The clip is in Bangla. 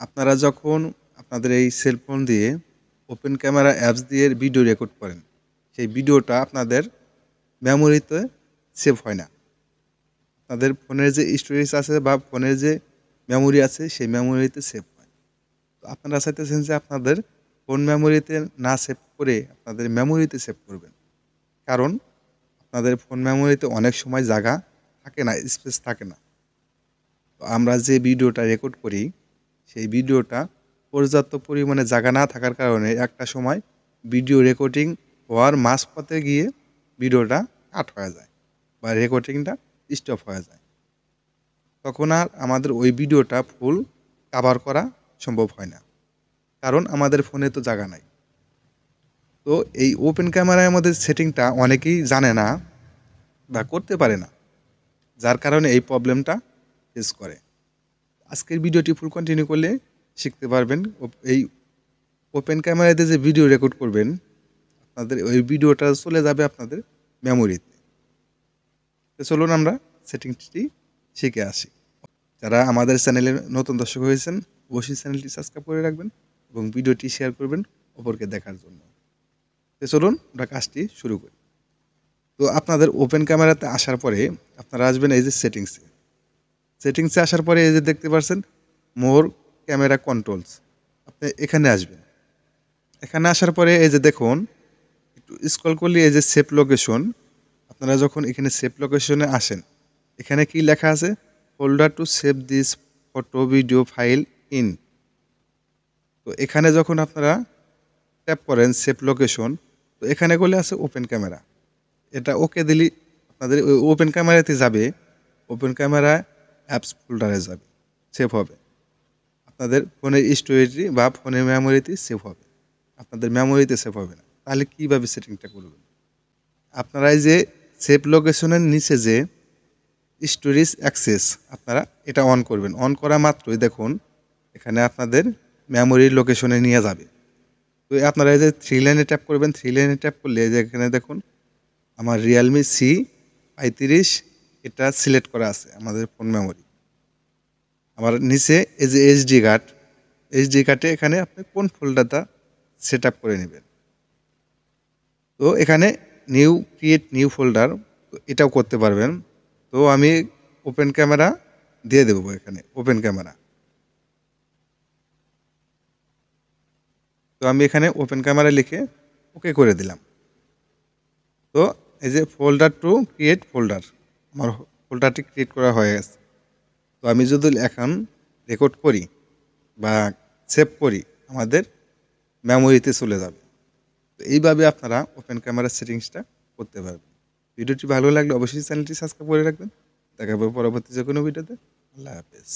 আপনারা যখন আপনাদের এই সেলফোন দিয়ে ওপেন ক্যামেরা অ্যাপস দিয়ে ভিডিও রেকর্ড করেন, সেই ভিডিওটা আপনাদের মেমোরিতে সেভ হয় না। আপনাদের ফোনের যে স্টোরেজ আছে বা ফোনের যে মেমোরি আছে, সেই মেমোরিতে সেভ হয়। তো আপনারা চাইতেছেন যে আপনাদের ফোন মেমোরিতে না সেভ করে আপনাদের মেমোরিতে সেভ করবেন। কারণ আপনাদের ফোন মেমোরিতে অনেক সময় জায়গা থাকে না, স্পেস থাকে না। তো আমরা যে ভিডিওটা রেকর্ড করি, সেই ভিডিওটা পর্যাপ্ত পরিমাণে জায়গা না থাকার কারণে একটা সময় ভিডিও রেকর্ডিং হওয়ার মাঝপথে গিয়ে ভিডিওটা কাট হয়ে যায় বা রেকর্ডিংটা স্টপ হয়ে যায়। তখন আর আমাদের ওই ভিডিওটা ফুল কাভার করা সম্ভব হয় না, কারণ আমাদের ফোনে তো জায়গা নাই। তো এই ওপেন ক্যামেরার মধ্যে সেটিংটা অনেকেই জানে না বা করতে পারে না, যার কারণে এই প্রবলেমটা ফেস করে। আজকের ভিডিওটি ফুল কন্টিনিউ করলে শিখতে পারবেন এই ওপেন ক্যামেরাতে যে ভিডিও রেকর্ড করবেন, আপনাদের ওই ভিডিওটা চলে যাবে আপনাদের মেমোরিতে। তো চলুন আমরা সেটিংসটি শিখে আসি। যারা আমাদের চ্যানেলে নতুন দর্শক হয়েছেন, অবশ্যই চ্যানেলটি সাবস্ক্রাইব করে রাখবেন এবং ভিডিওটি শেয়ার করবেন অপরকে দেখার জন্য। তো চলুন আমরা কাজটি শুরু করি। তো আপনাদের ওপেন ক্যামেরাতে আসার পরে আপনারা আসবেন এই যে সেটিংসে আসার পরে এই যে দেখতে পাচ্ছেন মোর ক্যামেরা কন্ট্রোলস, আপনি এখানে আসবেন। এখানে আসার পরে এই যে দেখুন, একটু স্ক্রল করলে এই যে সেভ লোকেশন, আপনারা যখন এখানে সেভ লোকেশনে আসেন, এখানে কি লেখা আছে, folder to save this photo video file in. তো এখানে যখন আপনারা ট্যাপ করেন সেভ লোকেশন, তো এখানে করলে আছে ওপেন ক্যামেরা, এটা ওকে দিলি আপনাদের ওই ওপেন ক্যামেরাতে যাবে, ওপেন ক্যামেরা অ্যাপস ফোল্ডারে যাবে, সেভ হবে। আপনাদের ফোনের স্টোরেজে বা ফোনের মেমোরিতে সেভ হবে, আপনাদের মেমোরিতে সেভ হবে না। তাহলে কীভাবে সেটিংটা করবেন, আপনারা এই যে সেভ লোকেশনের নিচে যে স্টোরেজ অ্যাক্সেস, আপনারা এটা অন করবেন। অন করা মাত্রই দেখুন এখানে আপনাদের মেমোরির লোকেশনে নিয়ে যাবে। তো আপনারা এই যে থ্রি লাইনে ট্যাপ করবেন, থ্রি লাইনে ট্যাপ করলে যে এখানে দেখুন আমার রিয়েলমি C35 এটা সিলেক্ট করা আছে আমাদের ফোন মেমোরি। আমার নিচে এই যে এইচডি কার্ডে এখানে আপনি কোন ফোল্ডারটা সেট আপ করে নেবেন। তো এখানে ক্রিয়েট নিউ ফোল্ডার, তো এটাও করতে পারবেন। তো আমি ওপেন ক্যামেরা দিয়ে দেবো এখানে, ওপেন ক্যামেরা। তো আমি এখানে ওপেন ক্যামেরা লিখে ওকে করে দিলাম। তো এই যে ফোল্ডার টু ক্রিয়েট ফোল্ডার, আমার ফোল্ডারটি ক্রিয়েট করা হয়ে গেছে। তো আমি যদি এখন রেকর্ড করি বা সেভ করি, আমাদের মেমোরিতে চলে যাবে। তো এইভাবে আপনারা ওপেন ক্যামেরার সেটিংসটা করতে পারবেন। ভিডিওটি ভালো লাগলে অবশ্যই চ্যানেলটি সাবস্ক্রাইব করে রাখবেন। দেখা হবে পরবর্তী যে কোনো ভিডিওতে। আল্লাহ হাফেজ।